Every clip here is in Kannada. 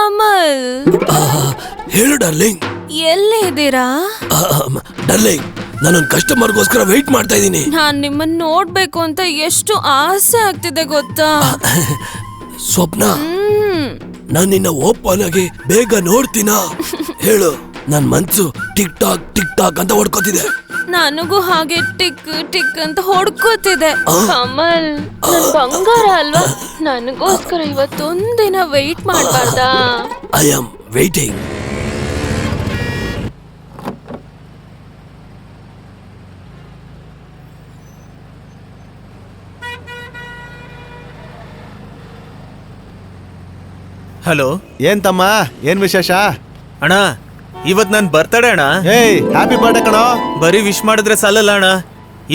ಕಮಲ್, ಹೇಳು ಡಾರ್ಲಿಂಗ್. ಎಲ್ಲಿದ್ದೀರಾ? ಡಾರ್ಲಿಂಗ್, ನಾನೊಂದು ಕಸ್ಟಮರ್ಗೋಸ್ಕರ ವೇಟ್ ಮಾಡ್ತಾ ಇದ್ದೀನಿ. ನಾನ್ ನಿಮ್ಮನ್ನ ನೋಡ್ಬೇಕು ಅಂತ ಎಷ್ಟು ಆಸೆ ಆಗ್ತಿದೆ ಗೊತ್ತಾ? ಸ್ವಪ್ನ, ನಾನ್ ನಿನ್ನ ಓಪನ್ ಆಗಿ ಬೇಗ ನೋಡ್ತೀನಾ? ಹೇಳು. ನನ್ ಮನ್ಸು ಟಿಕ್ ಟಾಕ್ ಟಿಕ್ ಟಾಕ್ ಅಂತ ಹೊಡ್ಕೋತಿದೆ. ನನಗೂ ಹಾಗೆ ಟಿಕ್ ಟಿಕ್ ಅಂತ ಹೊಡ್ಕೋತಿದೆ. ಕಮಲ್, ನನ್ ಬಂಗಾರ ಅಲ್ವಾ, ನನಗೋಸ್ಕರ ಇವತ್ತೊಂದಿನ ವೇಟ್ ಮಾಡ್ಬಾರ್ದಾ? I am waiting. ಹಲೋ, ಏನ್ ತಮ್ಮ, ಏನ್ ವಿಶೇಷ? ಅಣ್ಣ, ಇವತ್ ನನ್ ಬರ್ತಡೇ ಅಣ್ಣ. ಏಯ್, ಹ್ಯಾಪಿ ಬರ್ಡೇ ಕಣೋ. ಬರೀ ವಿಶ್ ಮಾಡಿದ್ರೆ ಸಾಲಲ್ಲ ಅಣ್ಣ.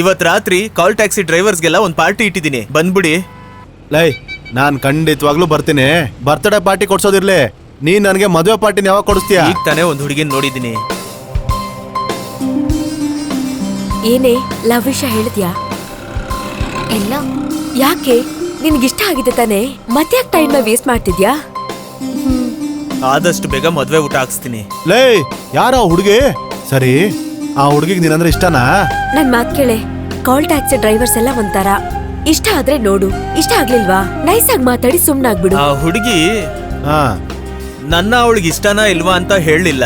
ಇವತ್ ರಾತ್ರಿ ಕಾಲ್ ಟ್ಯಾಕ್ಸಿ ಡ್ರೈವರ್ಸ್ಗೆಲ್ಲ ಒಂದ್ ಪಾರ್ಟಿ ಇಟ್ಟಿದ್ದೀನಿ, ಬಂದ್ಬಿಡಿ. ಲೈ, ನಾನ್ ಖಂಡಿತವಾಗ್ಲೂ ಬರ್ತೀನಿ. ಬರ್ತ್ಡೇ ಪಾರ್ಟಿ ಕೊಡ್ಸೋದಿರ್ಲಿ, ನೀನ್ ನನಗೆ ಮದುವೆ ಪಾರ್ಟಿನ ಯಾವಾಗ ಕೊಡಿಸ್ತೀಯ? ಈಗ ತಾನೇ ಒಂದ್ ಹುಡುಗಿನ ನೋಡಿದ್ದೀನಿ. ಏನೇ ಲವ್ ವಿಷಯ ಹೇಳಿದ್ಯಾ? ಎಲ್ಲ ಯಾಕೆ? ನಿನ್ಗಿಷ್ಟ ಆಗಿದೆ ತಾನೇ, ಮತ್ತೆ ಯಾಕೆ ಟೈಮ್ ವೇಸ್ಟ್ ಮಾಡ್ತಿದ್ಯಾ? ಆದಷ್ಟು ಬೇಗ ಮದ್ವೆ ಊಟ ಹಾಕ್ಸ್ತೀನಿ. ಲೈ, ಯಾರ ಹುಡುಗಿ? ಸರಿ, ಆ ಹುಡುಗಿಗೆ ನೀನಂದ್ರೆ ಇಷ್ಟನಾ? ನನ್ ಮಾತ್ ಕೇಳೆ, ಕಾಲ್ ಟ್ಯಾಕ್ಸಿ ಡ್ರೈವರ್ಸ್ ಎಲ್ಲ ಒಂಥರ. ಇಷ್ಟ ಆದ್ರೆ ನೋಡು, ಇಷ್ಟ ಆಗ್ಲಿಲ್ವಾ ನೈಸ್ ಆಗಿ ಮಾತಾಡಿ ಸುಮ್ನಾಗ್ಬಿಡು. ಆ ಹುಡುಗಿ ಹಾ, ನನ್ನ ಅವಳಿಗೆ ಇಷ್ಟನಾ ಇಲ್ವಾ ಅಂತ ಹೇಳಲಿಲ್ಲ,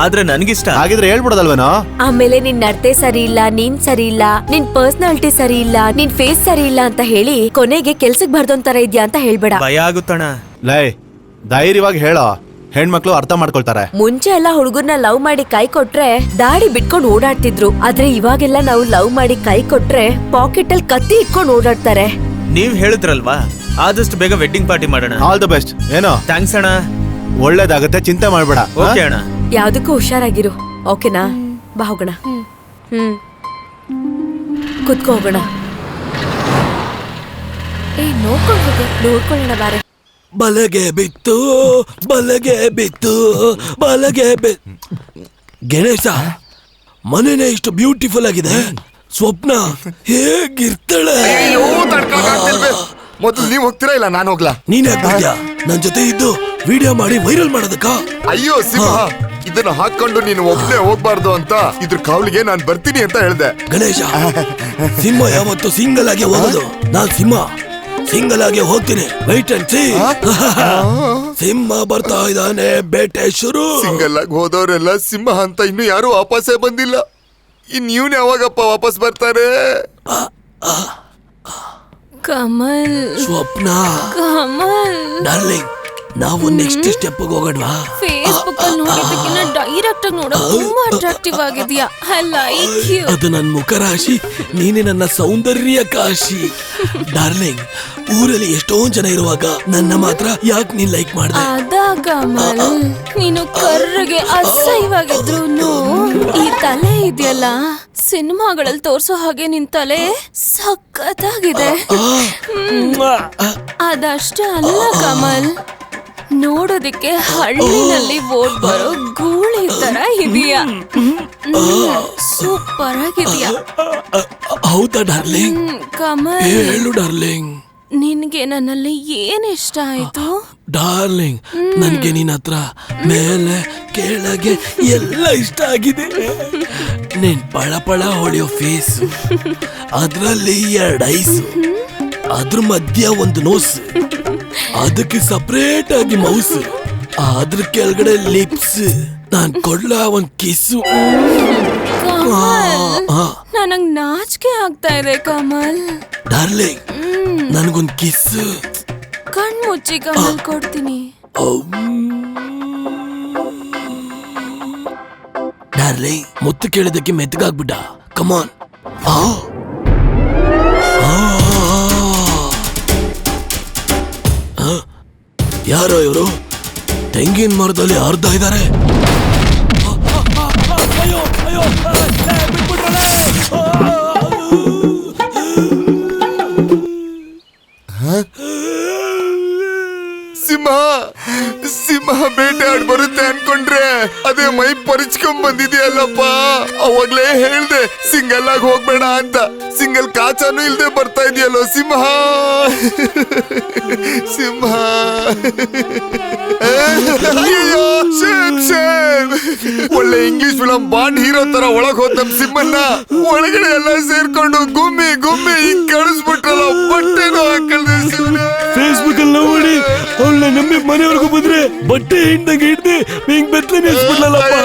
ಆದ್ರೆ ನನ್ಗಿಷ್ಟ. ಹಾಗಿದ್ರೆ ಹೇಳ್ಬಿಡೋದಲ್ವೇನೋ? ಆಮೇಲೆ ನಿನ್ ನಡತೆ ಸರಿ ಇಲ್ಲ, ನೀನ್ ಸರಿ ಇಲ್ಲ, ನಿನ್ ಪರ್ಸನಾಲಿಟಿ ಸರಿ ಇಲ್ಲ, ನಿನ್ ಫೇಸ್ ಸರಿ ಇಲ್ಲ ಅಂತ ಹೇಳಿ ಕೊನೆಗೆ ಕೆಲ್ಸಕ್ ಬರ್ದೊಂತರ ಇದ್ಯಾ ಅಂತ ಹೇಳ್ಬೇಡ. ಭಯ ಆಗುತ್ತಣ್ಣ. ಲೈ, ಧೈರ್ಯವಾಗಿ ಹೇಳೋ, ಹೆಣ್ಮಕ್ಳು ಅರ್ಥ ಮಾಡ್ಕೊಳ್ತಾರೆ. ಮುಂಚೆ ಎಲ್ಲ ಹುಡುಗರ್ನ ಲವ್ ಮಾಡಿ ಕೈ ಕೊಟ್ರೆ ದಾಡಿ ಬಿಟ್ಕೊಂಡು ಓಡಾಡ್ತಿದ್ರು, ಆದ್ರೆ ಇವಾಗೆಲ್ಲ ನಾವು ಲವ್ ಮಾಡಿ ಕೈ ಕೊಟ್ರೆ ಪಾಕೆಟ್ ಅಲ್ಲಿ ಕತ್ತಿ ಇಟ್ಕೊಂಡು ಓಡಾಡ್ತಾರೆ. ನೀವ್ ಹೇಳಿದ್ರಲ್ವಾ, ಆದಷ್ಟು ಬೇಗ ವೆಡ್ಡಿಂಗ್ ಪಾರ್ಟಿ ಮಾಡೋಣ. All the best. ಏನೋ? ಥ್ಯಾಂಕ್ಸ್ ಅಣ್ಣ. ಒಳ್ಳೇದಾಗತ್ತೆ, ಚಿಂತೆ ಮಾಡ್ಬೇಡ. ಓಕೆ ಅಣ್ಣ. ಯಾವ್ದಕ್ಕೂ ಹುಷಾರಾಗಿರು, ಓಕೆನಾ? ಬಾ ಹೋಗೋಣ. ಕುತ್ಕೋ ಹೋಗೋಣ. ನೋಡ್ಕೊಳ್ಳೋಣ ಬಾರೆ. ಬಲಗೆ ಬಿತ್ತು, ಬಲಗೆ ಬಿತ್ತು, ಬಲಗೆ ಗಣೇಶ, ಮನೆನೇ ಇಷ್ಟು ಬ್ಯೂಟಿಫುಲ್ ಆಗಿದೆ. ಸ್ವಪ್ನ ಹೇಗಿರ್ತಾಳೆ? ಮೊದಲು ನೀವ್ ಹೋಗ್ತೀರಾ ಇಲ್ಲ ನಾನು ಹೋಗ್ಲಾ? ನೀನ್ ಯಾಕೆ ನನ್ ಜೊತೆ ಇದ್ದು ವಿಡಿಯೋ ಮಾಡಿ ವೈರಲ್ ಮಾಡೋದಕ್ಕ? ಅಯ್ಯೋ ಸಿಂಹ, ಇದನ್ನ ಹಾಕೊಂಡು ನೀನು ಒಬ್ನೇ ಹೋಗ್ಬಾರ್ದು ಅಂತ ಇದ್ರ ಕಾವಲಿಗೆ ನಾನ್ ಬರ್ತೀನಿ ಅಂತ ಹೇಳ್ದೆ. ಗಣೇಶ, ಸಿಂಹ ಯಾವತ್ತು ಸಿಂಗಲ್ ಆಗಿ ಹೋಗೋದು. ನಾನ್ ಸಿಂಹ ಸಿಂಗಲ್ ಆಗಿ ಹೋಗ್ತೀನಿ. White and sea. ಸಿಂಹ ಬರ್ತಾ ಇದ್ದಾನೆ, ಬೇಟೆ ಶುರು. ಸಿಂಗಲ್ ಆಗಿ ಹೋದವರೆಲ್ಲ ಸಿಂಹ ಅಂತ ಇನ್ನು ಯಾರು ವಾಪಸ್ಸೇ ಬಂದಿಲ್ಲ. ಇನ್ ಇವ್ನ ಯಾವಾಗಪ್ಪ ವಾಪಸ್ ಬರ್ತಾರೆ? ಕಮಲ್, ಸ್ವಪ್ನ, ಕಮಲ್, ಡಾರ್ಲಿಂಗ್, ನಾವು ನೆಕ್ಸ್ಟ್ ಸ್ಟೆಪ್ ಹೋಗೋಣವಾ? ಫೇಸ್ಬುಕ್ ಅಲ್ಲಿ ನೋಡಿದ್ದಕ್ಕಿಂತ ಡೈರೆಕ್ಟ್ ಆಗಿ ನೋಡೋದು ತುಂಬಾ ಅಟ್ರಾಕ್ಟಿವ್ ಆಗಿದ್ಯಾ. I like you. ಅದು ನನ್ನ ಮುಖ ರಾಶಿ, ನೀನೆ ನನ್ನ ಸೌಂದರ್ಯ ಕಾಶಿ. ಡಾರ್ಲಿಂಗ್, ಊರಲ್ಲಿ ಎಷ್ಟೊಂದ್ ಜನ ಇರುವಾಗ ನನ್ನ ಮಾತ್ರ ಯಾಕೆ ನೀನ್ ಲೈಕ್ ಮಾಡ್ದೆ? ಅದಾ ಕಮಲ್, ನೀನು ಕರ್ರಗೆ ಅಸಹ್ಯವಾಗಿದ್ರು ಈ ತಲೆ ಇದೆಯಲ್ಲ, ಸಿನಿಮಾಗಳಲ್ಲಿ ತೋರ್ಸೋ ಹಾಗೆ ನಿನ್ ತಲೆ ಸಖತ್ತಾಗಿದೆ. ಅದಷ್ಟೇ ಅಲ್ಲ ಕಮಲ್, ನೋಡೋದಿಕ್ಕೆ ಹಳ್ಳಿನಲ್ಲಿ ಓಡ್ ಬರೋ ಗೂಳಿ ತರ ಇದೆಯಾ. ಸೂಪರ್ ಆಗಿದೆಯಾ. ಹೌದಾ ಡಾರ್ಲಿಂಗ್? ಕಮಲ್, ಹೇಳು ಡಾರ್ಲಿಂಗ್, ನಿನ್ಗೆ ನನ್ನಲ್ಲಿ ಏನ್ ಇಷ್ಟ ಆಯ್ತು? ಡಾರ್ಲಿಂಗ್, ನನ್ಗೆ ನಿನ್ನ ಹತ್ರ ಮೇಲೆ ಕೆಳಗೆ ಎಲ್ಲ ಇಷ್ಟ ಆಗಿದೆ. ನೀನ್ ಪಳ ಪಳ ಹೊಳೆಯೋ ಫೇಸ್, ಅದ್ರಲ್ಲಿ 2 ಐಸ್, ಅದ್ರ ಮಧ್ಯ ಒಂದು ನೋಸ್, ಅದಕ್ಕೆ ಸಪರೇಟ್ ಆಗಿ ಮೌಸ್, ಅದ್ರ ಕೆಳಗಡೆ ಲಿಪ್ಸ್, ನಾನ್ ಕೊಡ್ಲಾ ಒಂದ್ ಕಿಸ್ಸು. ನನಗ್ ನಾಚಿಕೆ ಆಗ್ತಾ ಇದೆ ಕಮಲ್. Darling, ನನ್ಗೊಂದ್ kiss. ಕಣ್ ಮುಚ್ಚಿ ಕಮಲ್, ಕೊಡ್ತೀನಿ. ಡಾರ್ಲಿಂಗ್, ಮುತ್ತು ಕೇಳಿದಕ್ಕೆ ಮೆತ್ತಗಾಗ್ಬಿಟ್ಟ. ಕಮಾನ್. ಯಾರೋ ಇವರು ತೆಂಗಿನ ಮರದಲ್ಲಿ ಅರ್ಧ ಇದ್ದಾರೆ. ಸಿಂಹ ಸಿಂಹ ಬೇಟೆ ಆಡ್ ಬರುತ್ತೆ ಅನ್ಕೊಂಡ್ರೆ ಅದೇ ಮೈ ಪರಿಚ್ಕೊಂಡ್ ಬಂದಿದೆಯಲ್ಲಪ್ಪ. ಅವಾಗ್ಲೇ ಹೇಳ್ದೆ ಸಿಂಗಲ್ ಆಗಿ ಹೋಗ್ಬೇಡ ಅಂತ. ಸಿಂಗಲ್ ಕಾಚಾನು ಇಲ್ದೆ ಬರ್ತಾ ಇದೆಯಲ್ಲೋ ಸಿಂಹ. ಸಿಂಹ ಅಯ್ಯೋ ಶೇಮ್. ಒಳ್ಳೆ ಇಂಗ್ಲಿಷ್ ಫಿಲಂ ಬಾಂಡ್ ಹೀರೋ ತರ ಒಳಗ್ ಹೋದ್ ನಮ್ ಸಿಂಹನ್ನ ಒಳಗಡೆ ಎಲ್ಲ ಸೇರ್ಕೊಂಡು ಗುಮ್ಮಿ ಗುಮ್ಮಿ ಹಿಂಗ್ ಕಳಿಸ್ಬಿಟ್ರಲ್ಲ, ಬಟ್ಟೆನೂ ಹಾಕಳ್ದೆ ಶಿವನೇ. ಫೇಸ್ಬುಕ್ ಅಲ್ಲಿ ನೋಡಿ ಅವಳ ನಂಬಿ ಮನೆವರೆಗೂ ಬಂದ್ರೆ ಬಟ್ಟೆ ಹಿಂಡಂಗೆ ಹಿಡ್ದು ಹಿಂಗ್ ಬೆತ್ತಲೆ ನಿಲ್ಸ್ಬಿಡ್ಲಲ್ಲಪ್ಪ.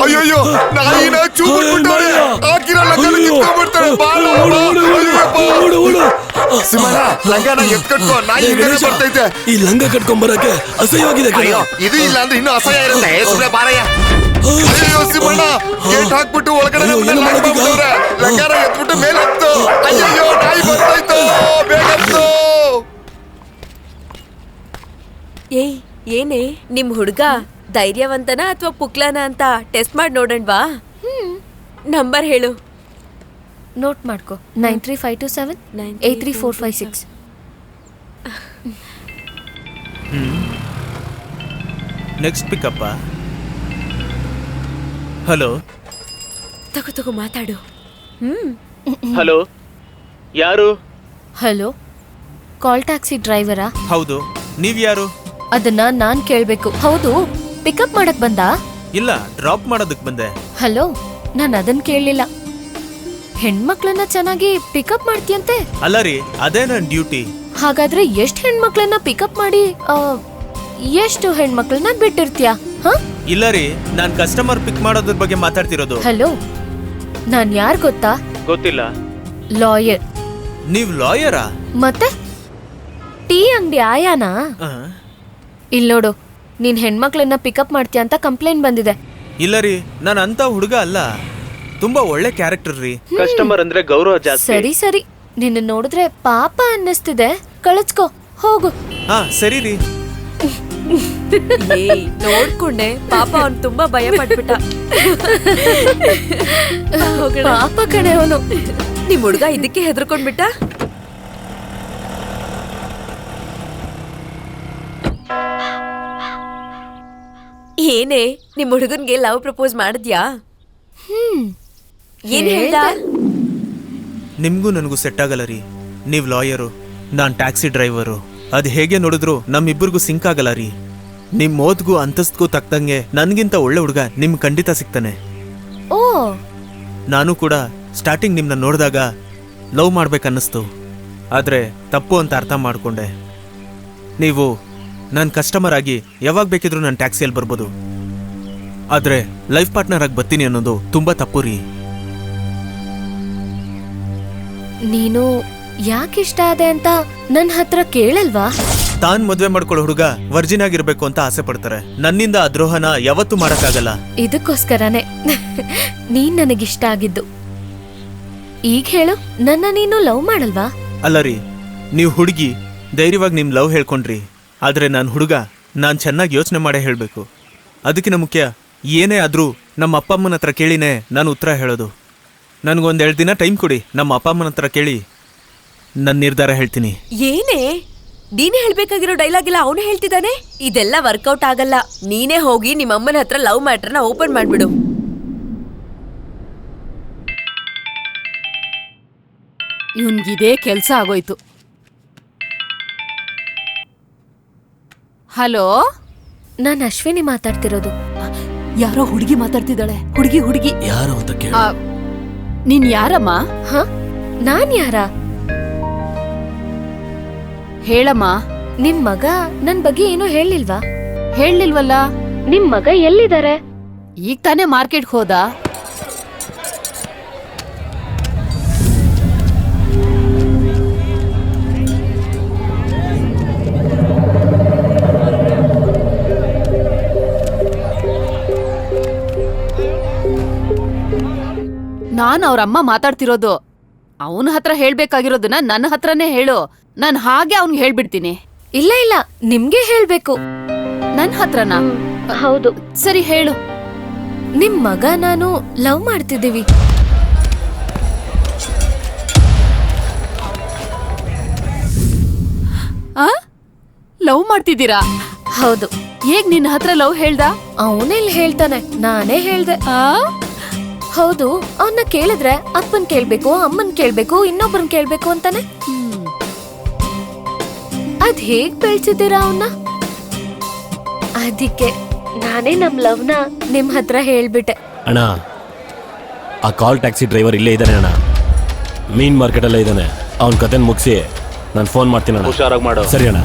ಅಯ್ಯೋ ನಾಯಿನ ಚೂಬಿಟ್ಬಿಟ್ಟವ್ರೆ, ಹಾಕಿರಲ್ಲ ಕಿತ್ಕೊಂಡ್ಬಿಡ್ತಾರೆ. ಸಿಂಹನ ಲಂಗನ ಎತ್ಕಟ್ಕೋ, ನಾಯಿ ಹಿಂದೆನೆ ಬರ್ತೈತೆ. ಈ ಲಂಗ ಕಟ್ಕೊಂಡ್ ಬರಕ್ಕೆ ಅಸಹ್ಯವಾಗಿದೆ ಕಣೋ. ಅಯ್ಯೋ ಇದು ಇಲ್ಲ ಅಂದ್ರೆ ಇನ್ನೂ ಅಸಹ್ಯ ಇರುತ್ತೆ. ಸುಮ್ಮನೆ ಬಾರಯ್ಯ. ಅಯ್ಯೋ ಸಿಂಹಣ್ಣ ಗೇಟ್ ಹಾಕ್ಬಿಟ್ಟು ಒಳಗಡೆ ನಮ್ಮನ್ನ ಲಾಕ್ ಮಾಡ್ಬಿಟ್ಟವ್ರೆ. ಲಂಗಾರ ಎತ್ಬಿಟ್ಟು ಮೇಲೆ ಹತ್ತು. ಅಯ್ಯೋ ನಾಯಿ ಬರ್ತಾಯ್ತು, ಬೇಗ ಹತ್ತು. ಏಯ್ ಏನೇ ನಿಮ್ ಹುಡ್ಗ ಧೈರ್ಯವಂತನ ಅಥವಾ ಪುಕ್ಲನ ಅಂತ ಟೆಸ್ಟ್ ಮಾಡಿ ನೋಡಣ್ವಾ? ನಂಬರ್ ಹೇಳು. ನೋಟ್ ಮಾಡ್ಕೋ. 9352783456. ನೆಕ್ಸ್ಟ್ ಪಿಕಪ್ಪ. ಹಲೋ ತಗೋ ಮಾತಾಡು. ಹಲೋ, ಯಾರು? ಹಲೋ, ಕಾಲ್ ಟ್ಯಾಕ್ಸಿ ಡ್ರೈವರಾ? ಹೌದು, ನೀವ್ ಯಾರು? ಅದನ್ನ ನಾನ್ ಕೇಳ್ಬೇಕು. ಹೌದು, ಪಿಕಪ್ ಮಾಡಕ್ ಬಂದಾ? ಇಲ್ಲ, ಡ್ರಾಪ್ ಮಾಡೋದಕ್ ಬಂದೆ. ಹಲೋ, ನಾನ್ ಅದನ್ ಕೇಳಲಿಲ್ಲ. ಹೆಣ್ಮಕ್ಳನ್ನ ಚೆನ್ನಾಗಿ ಪಿಕಪ್ ಮಾಡ್ತೀಯಂತೆ? ಅಲ್ಲ ರೀ, ಅದೇ ನನ್ ಡ್ಯೂಟಿ. ಹಾಗಾದ್ರೆ ಎಷ್ಟ್ ಹೆಣ್ಮಕ್ಳನ್ನ ಪಿಕಪ್ ಮಾಡಿ ಎಷ್ಟು ಹೆಣ್ಮಕ್ಳನ್ನ ಬಿಟ್ಟಿರ್ತೀಯ? ಇಲ್ಲ ರೀ, ನಾನ್ ಕಸ್ಟಮರ್ ಪಿಕ್ ಮಾಡೋದ್ರ ಬಗ್ಗೆ ಮಾತಾಡ್ತಿರೋದು. ಹಲೋ, ನಾನ್ ಯಾರ್ ಗೊತ್ತಾ? ಗೊತ್ತಿಲ್ಲ. ಲಾಯರ್. ನೀವ್ ಲಾಯರಾ? ಮತ್ತೆ ಟೀ ಅಂಗಡಿ ಆಯಾನಾ? ಇಲ್ ನೋಡು, ನೀನ್ ಹೆಣ್ಮಕ್ಳನ್ನ ಪಿಕಪ್ ಮಾಡ್ತೀಯ ಅಂತ ಕಂಪ್ಲೇಂಟ್ ಬಂದಿದೆ. ಇಲ್ಲ ರೀ, ನಾನ್ ಅಂತ ಹುಡುಗ ಅಲ್ಲ. ತುಂಬಾ ಒಳ್ಳೆ ಕ್ಯಾರೆಕ್ಟರ್ ರೀ. ಕಸ್ಟಮರ್ ಅಂದ್ರೆ ಗೌರವ ಜಾಸ್ತಿ. ಸರಿ, ನಿನ್ನ ನೋಡಿದ್ರೆ ಪಾಪ ಅನ್ನಿಸ್ತಿದೆ. ಕಳಿಸ್ಕೋ, ಹೋಗು. ಹಾ ಸರಿ ರೀ. ನೋಡ್ಕೊಂಡೆ, ಪಾಪ ಅವ್ನು ತುಂಬಾ ಭಯ ಪಟ್ಬಿಟ್ಟ. ಪಾಪ ಕಣೆ ಅವನು. ನಿಮ್ ಹುಡ್ಗ ಇದಕ್ಕೆ ಹೆದರ್ಕೊಂಡ್ಬಿಟ್ಟ. ಏನೇ ನಿಮ್ ಹುಡುಗನ್ಗೆ ಲವ್ ಪ್ರಪೋಸ್ ಮಾಡಿದ್ಯಾ? ಏನ್ ಹೇಳ್ದ? ನಿಮ್ಗೂ ನನಗೂ ಸೆಟ್ ಆಗಲ್ಲ ರೀ. ನೀವ್ ಲಾಯರು, ನಾನ್ ಟ್ಯಾಕ್ಸಿ ಡ್ರೈವರು. ಅದ್ ಹೇಗೆ ನೋಡಿದ್ರು ನಮ್ಮಿಬ್ಬರಿಗೂ ಸಿಂಕ್ ಆಗಲ್ಲ ರೀ. ನಿಮ್ ಓದ್ಗೂ ಅಂತಸ್ತ್ಗೂ ತಕ್ಕಂಗೆ ನನ್ಗಿಂತ ಒಳ್ಳೆ ಹುಡುಗ ನಿಮ್ ಖಂಡಿತ ಸಿಗ್ತಾನೆ. ಓ, ನಾನು ಕೂಡ ಸ್ಟಾರ್ಟಿಂಗ್ ನಿಮ್ನ ನೋಡಿದಾಗ ಲವ್ ಮಾಡ್ಬೇಕನ್ನಿಸ್ತು. ಆದ್ರೆ ತಪ್ಪು ಅಂತ ಅರ್ಥ ಮಾಡ್ಕೊಂಡೆ. ನೀವು ನನ್ನ ಕಸ್ಟಮರ್ ಆಗಿ ಯಾವಾಗ ಬೇಕಿದ್ರು ನನ್ನ ಟ್ಯಾಕ್ಸಿಯಲ್ಲಿ ಬರ್ಬೋದು. ಆದ್ರೆ ಲೈಫ್ ಪಾರ್ಟ್ನರ್ ಆಗಿ ಬರ್ತೀನಿ ಅನ್ನೋದು ತುಂಬಾ ತಪ್ಪು ರೀ. ನೀನು ಯಾಕಿಷ್ಟ ಆದೆ ಅಂತ ನನ್ನ ಹತ್ರ ಕೇಳಲ್ವಾ? ತಾನ್ ಮದ್ವೆ ಮಾಡ್ಕೊಳ್ಳೋ ಹುಡುಗ ವರ್ಜಿನ್ ಆಗಿರ್ಬೇಕು ಅಂತ ಆಸೆ ಪಡ್ತಾರೆ. ನನ್ನಿಂದ ಆ ದ್ರೋಹನ ಯಾವತ್ತೂ ಮಾಡಕ್ಕಾಗಲ್ಲ. ಇದಕ್ಕೋಸ್ಕರನೇ ನೀನ್ ನನಗಿಷ್ಟ ಆಗಿದ್ದು. ಈಗ ಹೇಳು, ನನ್ನ ನೀನು ಲವ್ ಮಾಡಲ್ವಾ? ಅಲ್ಲ ರೀ, ನೀವು ಹುಡುಗಿ ಧೈರ್ಯವಾಗಿ ನಿಮ್ ಲವ್ ಹೇಳ್ಕೊಂಡ್ರಿ. ಆದ್ರೆ ನಾನು ಹುಡುಗ, ನಾನ್ ಚೆನ್ನಾಗಿ ಯೋಚನೆ ಮಾಡೇ ಹೇಳ್ಬೇಕು. ಅದಕ್ಕಿಂತ ಮುಖ್ಯ ಏನೇ ಆದ್ರೂ ನಮ್ಮ ಅಪ್ಪ ಅಮ್ಮನ ಹತ್ರ ಕೇಳಿನೇ ನಾನು ಉತ್ತರ ಹೇಳೋದು. ನನ್ಗೊಂದೆರಡು ದಿನ ಟೈಮ್ ಕೊಡಿ, ನಮ್ಮ ಅಪ್ಪ ಅಮ್ಮನ ಹತ್ರ ಕೇಳಿ ನನ್ನ ನಿರ್ಧಾರ ಹೇಳ್ತೀನಿ. ಏನೇ ನೀನೇ ಹೇಳ್ಬೇಕಾಗಿರೋ ಡೈಲಾಗ್ ಎಲ್ಲ ಅವನು ಹೇಳ್ತಿದ್ದಾನೆ. ಇದೆಲ್ಲ ವರ್ಕೌಟ್ ಆಗಲ್ಲ. ನೀನೇ ಹೋಗಿ ನಿಮ್ಮ ಅಮ್ಮನ ಹತ್ರ ಲವ್ ಮ್ಯಾಟರ್ನ ಓಪನ್ ಮಾಡ್ಬಿಡು. ಇವನ್ಗಿದೇ ಕೆಲ್ಸ ಆಗೋಯ್ತು. ಹಲೋ, ನಾನು ಅಶ್ವಿನಿ ಮಾತಾಡ್ತಿರೋದು. ಯಾರೋ ಹುಡುಗಿ ಮಾತಾಡ್ತಿದ್ದಾಳೆ. ಹುಡುಗಿ ಯಾರು ಅಂತ ಕೇಳ. ನೀನ್ ಯಾರಮ್ಮ? ನಾನ್ ಯಾರ? ಹೇಳಮ್ಮ. ನಿಮ್ ಮಗ ನನ್ ಬಗ್ಗೆ ಏನೋ ಹೇಳಿಲ್ವಾ? ಹೇಳಿಲ್ವಲ್ಲ. ನಿಮ್ ಮಗ ಎಲ್ಲಿದ್ದಾರೆ? ಈಗ ತಾನೇ ಮಾರ್ಕೆಟ್ಗೆ ಹೋದ. ನಾನು ಅವ್ರಮ್ಮ ಮಾತಾಡ್ತಿರೋದು. ಅವನ ಹತ್ರ ಹೇಳ್ಬೇಕಾಗಿರೋದನ್ನ ನನ್ನ ಹತ್ರನೇ ಹೇಳು. ನಾನು ಹಾಗೆ ಅವ್ನಿಗೆ ಹೇಳ್ಬಿಡ್ತೀನಿ. ಇಲ್ಲ, ನಿಮ್ಗೆ ಹೇಳ್ಬೇಕು. ನನ್ನ ಹತ್ರನಾ? ಹೌದು. ಸರಿ ಹೇಳು. ನಿಮ್ ಮಗ ನಾನು ಲವ್ ಮಾಡ್ತಿದ್ದೀವಿ. ಲವ್ ಮಾಡ್ತಿದ್ದೀರಾ? ಹೌದು. ಹೇಗ್ ನಿನ್ನ ಹತ್ರ ಲವ್ ಹೇಳ್ದ? ಅವನೆಲ್ಲಿ ಹೇಳ್ತಾನೆ, ನಾನೇ ಹೇಳ್ದೆ. ಹೌದು, ಅವನ್ನ ಕೇಳಿದ್ರೆ ಅಪ್ಪನ್ ಕೇಳ್ಬೇಕು, ಅಮ್ಮನ್ ಕೇಳ್ಬೇಕು, ಇನ್ನೊಬ್ಬರನ್ ಕೇಳ್ಬೇಕು ಅಂತಾನೆ. ಅದ್ ಹೇಗ್ ಬೆಳ್ಸಿದ್ದೀರಾ ಅವನ್ನ? ಅದಕ್ಕೆ ನಾನೇ ನಮ್ ಲವ್ನ ನಿಮ್ ಹತ್ರ ಹೇಳ್ಬಿಟ್ಟೆ. ಅಣ್ಣ, ಆ ಕಾಲ್ ಟ್ಯಾಕ್ಸಿ ಡ್ರೈವರ್ ಇಲ್ಲೇ ಇದ್ದಾನೆ ಅಣ್ಣ, ಮೀನ್ ಮಾರ್ಕೆಟ್ ಅಲ್ಲೇ ಇದ್ದಾನೆ. ಅವನ ಕತೆನ್ ಮುಗಿಸಿ ನಾನು ಫೋನ್ ಮಾಡ್ತೀನಿ ಅಣ್ಣ. ಹುಷಾರಾಗಿ ಮಾಡು. ಸರಿ ಅಣ್ಣ.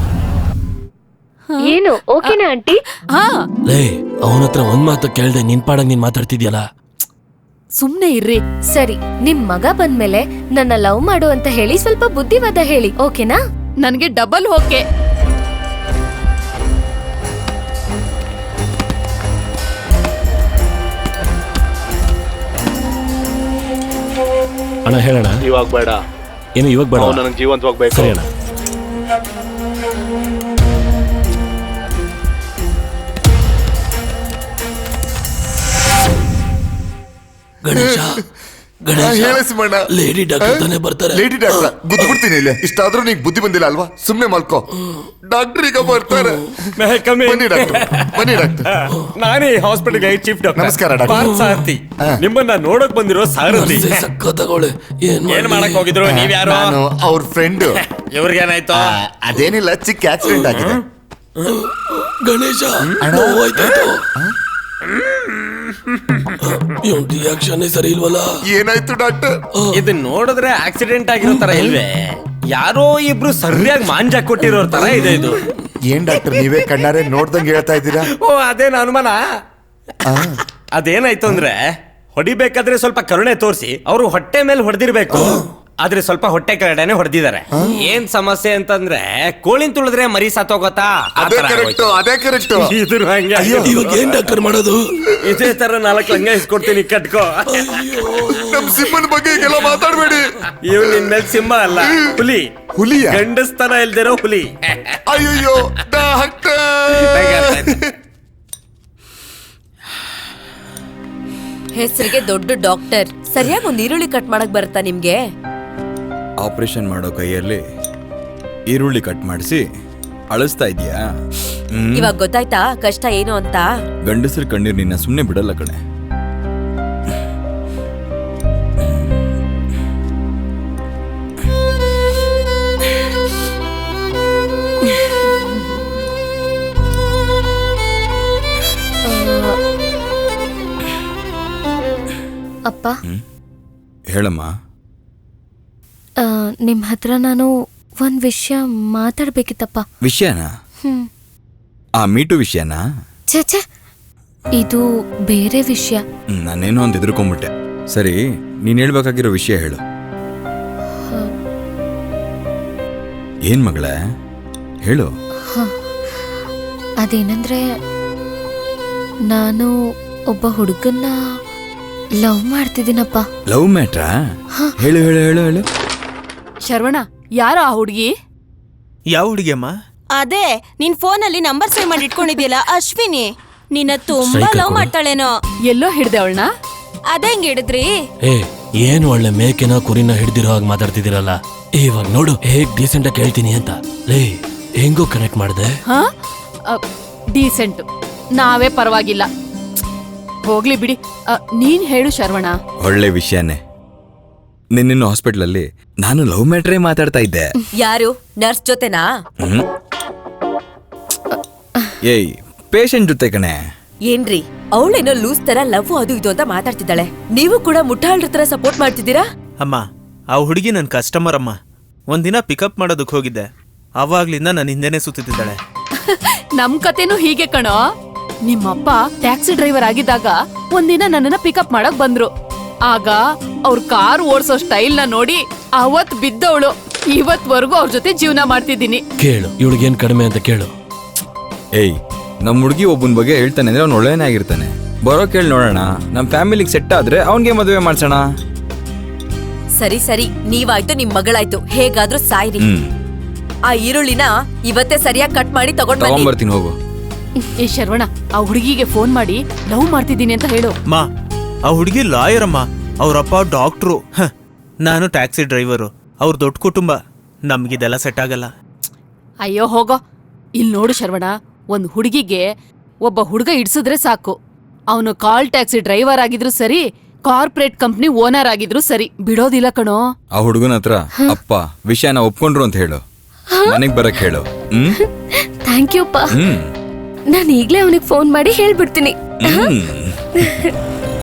ಏನು ಓಕೆನಾ ಆಂಟಿ? ಹಾ, ಲೇ, ಅವನ ಹತ್ರ ಒಂದ್ ಮಾತು ಕೇಳ್ದೆ ನಿನ್ ಪಾಡಂಗ್ ನೀನ್ ಮಾತಾಡ್ತಿದ್ಯಲ್ಲ. ಸುಮ್ನೆ ಇರ್ರಿ. ಸರಿ, ನಿಮ್ ಮಗ ಬಂದ್ಮೇಲೆ ನನ್ನ ಲವ್ ಮಾಡು ಅಂತ ಹೇಳಿ ಸ್ವಲ್ಪ ಬುದ್ಧಿವಾದ ಹೇಳಿ, ಓಕೆನಾ? ನನ್ಗೆ ಡಬಲ್ ಓಕೆ. ಅಣ್ಣ ಹೇಳೋಣ. ಇವಾಗ ಬೇಡ. ಏನು ಇವಾಗ ಬೇಡ? ನನಗೆ ಜೀವಂತವಾಗ್ಬೇಕು. ಸರಿ ಅಣ್ಣ. ಗಣೇಶ, ಹೇಳ ಸಿಂಹಣ್ಣ. ಲೇಡಿ ಡಾಕ್ಟರ್ ತಾನೇ ಬರ್ತಾರೆ. ಲೇಡಿ ಡಾಕ್ಟರ್ ಗುದ್ಬಿಡ್ತೀನಿ ಇಲ್ಲಿ. ಇಷ್ಟಾದ್ರೂ ನೀಗ್ ಬುದ್ಧಿ ಬಂದಿಲ್ಲ ಅಲ್ವಾ? ಸುಮ್ನೆ ಮಲ್ಕೋ. ಡಾಕ್ಟರ್ ಈಗ ಬರ್ತಾರೆ. ಬನ್ನಿ ಡಾಕ್ಟರ್, ಬನ್ನಿ ಡಾಕ್ಟರ್. ನಾನೇ ಹಾಸ್ಪಿಟಲ್ಗೆ ಚೀಫ್ ಡಾಕ್ಟರ್. ನಮಸ್ಕಾರ ಡಾಕ್ಟರ್. ಪಾರ್ಥ ಸಾರಥಿ. ನಿಮ್ಮನ್ನ ನೋಡಕ್ ಬಂದಿರೋ ಸಾರಥಿ. ಸಕ್ಕತ್ತಾಗೋಳೆ. ಏನ್ ಮಾಡಕ್ ಹೋಗಿದ್ರು? ನೀವ್ಯಾರು? ನಾನು ಅವ್ರ ಫ್ರೆಂಡ್. ಇವ್ರಿಗೇನಾಯ್ತು? ಅದೇನಿಲ್ಲ, ಚಿಕ್ಕ ಆಕ್ಸಿಡೆಂಟ್ ಆಗಿದೆ. ಗಣೇಶ, ನೋವಾಯ್ತಾಯ್ತು. ಇವನ್ ರಿಯಾಕ್ಷನ್ ಸರಿ ಇಲ್ವಲ್ಲ? ಏನಾಯ್ತು ಡಾಕ್ಟರ್? ಇದನ್ನ ನೋಡಿದ್ರೆ ಆಕ್ಸಿಡೆಂಟ್ ಆಗಿರೋ ತರ ಇಲ್ವೇ? ಯಾರೋ ಇಬ್ರು ಸರಿಯಾಗಿ ಮಾಂಜ ಕೊಟ್ಟಿರೋ ತರ ಇದೆ ಇದು. ಏನ್ ಡಾಕ್ಟರ್, ನೀವೇ ಕಣ್ಣಾರೆ ನೋಡ್ದಂಗೆ ಹೇಳ್ತಾ ಇದ್ದೀರಾ? ಓ, ಅದೇನು ಅನುಮಾನ? ಅದೇನಾಯ್ತು ಅಂದ್ರೆ, ಹೊಡಿಬೇಕಾದ್ರೆ ಸ್ವಲ್ಪ ಕರುಣೆ ತೋರಿಸಿ ಅವರು ಹೊಟ್ಟೆ ಮೇಲೆ ಹೊಡೆದಿರ್ಬೇಕು. ಆದ್ರೆ ಸ್ವಲ್ಪ ಹೊಟ್ಟೆ ಕೆಳಗಡೆನೆ ಹೊಡೆದಿದ್ದಾರೆ. ಏನ್ ಸಮಸ್ಯೆ ಅಂತಂದ್ರೆ, ಕೋಳಿನ್ ತುಳಿದ್ರೆ ಮರಿ ಸತ್ತೋಗತ್ತಾ? ಅದೇ ಕರೆಕ್ಟ್, ಅದೇ ಕರೆಕ್ಟ್. ಇದ್ರು ಹಂಗೆ. ಇವಾಗ ಏನ್ ಡಾಕ್ಟರ್ ಮಾಡೋದು? ಇದೇ ತರ 4 ಲಂಗ ಇಸ್ಕೊಡ್ತೀನಿ, ಕಟ್ಕೋ. ನಮ್ ಸಿಂಹನ ಬಗ್ಗೆ ಈಗೆಲ್ಲ ಮಾತಾಡ್ಬೇಡಿ. ಇವ್ ನಿನ್ ಮೇಲೆ ಸಿಂಹ ಅಲ್ಲ, ಹುಲಿ. ಹುಲಿಯ? ಗಂಡಸ್ತನ ಇಲ್ದಿರೋ ಹುಲಿ. ಅಯ್ಯೋ ಡಾಕ್ಟರ್. ಹೆಸರಿಗೆ ದೊಡ್ಡ ಡಾಕ್ಟರ್, ಸರಿಯಾಗಿ ಒಂದ್ ಈರುಳ್ಳಿ ಕಟ್ ಮಾಡಕ್ ಬರುತ್ತಾ ನಿಮ್ಗೆ? ಆಪರೇಷನ್ ಮಾಡೋ ಕೈಯಲ್ಲಿ ಈರುಳ್ಳಿ ಕಟ್ ಮಾಡಿಸಿ ಅಳಿಸ್ತಾ ಇದೀಯಾ? ಇವಾಗ ಗೊತ್ತಾಯ್ತಾ ಕಷ್ಟ ಏನು ಅಂತ? ಗಂಡಸರ ಕಣ್ಣೀರ್ ನಿನ್ನ ಸುಮ್ಮನೆ ಬಿಡಲ್ಲ ಕಣೆ. ಅಪ್ಪ, ಹೇಳಮ್ಮ. ನಿಮ್ ಹತ್ರ ನಾನು ಒಂದ್ ವಿಷಯ ಮಾತಾಡ್ಬೇಕಿತ್ತಪ್ಪ. ವಿಷಯನಾ? ಆ ಮೀಟು ವಿಷಯನಾ? ಛೇ, ಇದು ಬೇರೆ ವಿಷಯ. ನಾನೇನೋ ಒಂದು ಎದುರ್ಕೊಂಡ್ಬಿಟ್ಟೆ. ಸರಿ, ನೀನ್ ಹೇಳ್ಬೇಕಾಗಿರೋ ವಿಷಯ ಹೇಳು. ಏನ್ ಮಗಳೇ, ಹೇಳು. ಅದೇನಂದ್ರೆ, ನಾನು ಒಬ್ಬ ಹುಡುಗನ್ನ ಲವ್ ಮಾಡ್ತಿದ್ದೀನಪ್ಪ. ಲವ್ ಮ್ಯಾಟ್ರಾ? ಹೇಳು ಹೇಳು ಹೇಳು ಹೇಳು. ಶರವಣ, ಯಾರೋ ಆ ಹುಡುಗಿ? ಯಾವ ಹುಡುಗಿಯಮ್ಮ? ಅದೇ ನಿನ್ ಫೋನಲ್ಲಿ ನಂಬರ್ ಸೇವ್ ಮಾಡಿ ಇಟ್ಕೊಂಡಿದ್ಯಲ್ಲ, ಅಶ್ವಿನಿ. ನಿನ್ನ ತುಂಬಾ ಲವ್ ಮಾಡ್ತಾಳೇನೋ. ಎಲ್ಲೋ ಹಿಡ್ದೆ ಅವಳನ್ನ? ಅದೇಂಗ್ ಹಿಡಿದ್ರಿ? ಏನ್ ಒಳ್ಳೆ ಮೇಕೆನ ಕುರಿನ ಹಿಡ್ದಿರೋ ಹಾಗೆ ಮಾತಾಡ್ತಿದ್ದೀರಲ್ಲ. ಇವಾಗ ನೋಡು ಹೇಗ್ ಡೀಸೆಂಟ್ ಆಗಿ ಕೇಳ್ತೀನಿ ಅಂತ. ಲೇ, ಹೆಂಗೋ ಕನೆಕ್ಟ್ ಮಾಡ್ದೆ? ಹಾ, ಡೀಸೆಂಟ್ ನಾವೇ ಪರವಾಗಿಲ್ಲ. ಹೋಗ್ಲಿ ಬಿಡಿ. ನೀನ್ ಹೇಳು ಶರವಣ. ಒಳ್ಳೆ ವಿಷಯನೇ. ನಿನ್ನ ಹಾಸ್ಪಿಟಲ್ ನಾನು ಲವ್ ಮ್ಯಾಟ್ರೇ ಮಾತಾಡ್ತಾ ಇದ್ದೆ. ಯಾರು? ನರ್ಸ್ ಜೊತೆನಾ? ಏಯ್, ಪೇಷಂಟ್ ಜೊತೆ ಕಣೆ. ಏನ್ರಿ, ಅವಳೇನೋ ಲೂಸ್ ತರ ಲವ್ ಅದು ಇದು ಅಂತ ಮಾತಾಡ್ತಿದ್ದಾಳೆ. ನೀವು ಕೂಡ ಮುಟ್ಟಾಳ್ರ ತರ ಸಪೋರ್ಟ್ ಮಾಡ್ತಿದ್ದೀರಾ? ಅಮ್ಮ, ಆ ಹುಡುಗಿ ನನ್ನ ಕಸ್ಟಮರ್ ಅಮ್ಮ. ಒಂದಿನ ಪಿಕಪ್ ಮಾಡೋದಕ್ಕೆ ಹೋಗಿದ್ದೆ, ಅವಾಗ್ಲಿಂದ ನನ್ನ ಹಿಂದೆನೆ ಸುತ್ತಿದ್ದಾಳೆ. ನಮ್ ಕತೆನೂ ಹೀಗೆ ಕಣೋ. ನಿಮ್ಮಪ್ಪ ಟ್ಯಾಕ್ಸಿ ಡ್ರೈವರ್ ಆಗಿದ್ದಾಗ ಒಂದಿನ ನನ್ನನ್ನ ಪಿಕಪ್ ಮಾಡಕ್ ಬಂದ್ರು. ಆಗ ಅವ್ರ ಕಾರ್ ಓಡಿಸೋ ಸ್ಟೈಲ್ ನ ನೋಡಿ ಅವತ್ ಬಿದ್ದವಳು. ಇವತ್ವರೆಗೂ ಅವ್ರ ಜೊತೆ ಜೀವನ ಮಾಡ್ತಿದ್ದೀನಿ. ಕೇಳು, ಇವಳಿಗೇನ್ ಕಡಿಮೆ ಅಂತ ಕೇಳು. ಏಯ್, ನಮ್ ಹುಡುಗಿ ಒಬ್ಬನ ಬಗ್ಗೆ ಹೇಳ್ತಾನೆ ಅಂದ್ರೆ ಅವ್ನು ಒಳ್ಳೆಯನೇ ಆಗಿರ್ತಾನೆ. ಬರೋ ಕೇಳಿ ನೋಡೋಣ. ನಮ್ ಫ್ಯಾಮಿಲಿಗೆ ಸೆಟ್ ಆದ್ರೆ ಅವನ್ಗೆ ಮದುವೆ ಮಾಡ್ಸೋಣ. ಸರಿ ಸರಿ, ನೀವಾಯ್ತು ನಿಮ್ ಮಗಳಾಯ್ತು, ಹೇಗಾದ್ರೂ ಸಾಯ್ರಿ. ಆ ಈರುಳ್ಳಿನ ಇವತ್ತೇ ಸರಿಯಾಗಿ ಕಟ್ ಮಾಡಿ ತಗೊಂಡ್ಬರ್ತೀನಿ, ಹೋಗು. ಏ ಶರವಣ, ಆ ಹುಡುಗಿಗೆ ಫೋನ್ ಮಾಡಿ ಲವ್ ಮಾಡ್ತಿದ್ದೀನಿ ಅಂತ ಹೇಳು. ಮಾ, ಆ ಹುಡುಗಿ ಲಾಯರ್ ಅಮ್ಮ. ಅವ್ರಪ್ಪ ಡಾಕ್ಟ್ರು, ನಾನು ಟ್ಯಾಕ್ಸಿ ಡ್ರೈವರು. ಅವ್ರ ದೊಡ್ಡ ಕುಟುಂಬ. ನಮ್ಗಿದೆಲ್ಲ ಸೆಟ್ ಆಗಲ್ಲ. ಅಯ್ಯೋ ಹೋಗೋ. ಇಲ್ಲಿ ನೋಡು ಶರವಣ, ಒಂದ್ ಹುಡುಗಿಗೆ ಒಬ್ಬ ಹುಡುಗ ಇಡ್ಸಿದ್ರೆ ಸಾಕು. ಅವನು ಕಾಲ್ ಟ್ಯಾಕ್ಸಿ ಡ್ರೈವರ್ ಆಗಿದ್ರು ಸರಿ, ಕಾರ್ಪೊರೇಟ್ ಕಂಪ್ನಿ ಓನರ್ ಆಗಿದ್ರು ಸರಿ, ಬಿಡೋದಿಲ್ಲ ಕಣೋ. ಆ ಹುಡುಗನ ಹತ್ರ ಅಪ್ಪ ವಿಷಯನ ಒಪ್ಕೊಂಡ್ರು ಅಂತ ಹೇಳು. ಮನೆಗ್ ಬರಕ್ ಹೇಳು. ಥ್ಯಾಂಕ್ ಯು ಪಾ. ನಾನು ಈಗ್ಲೇ ಅವನಿಗೆ ಫೋನ್ ಮಾಡಿ ಹೇಳ್ಬಿಡ್ತೀನಿ.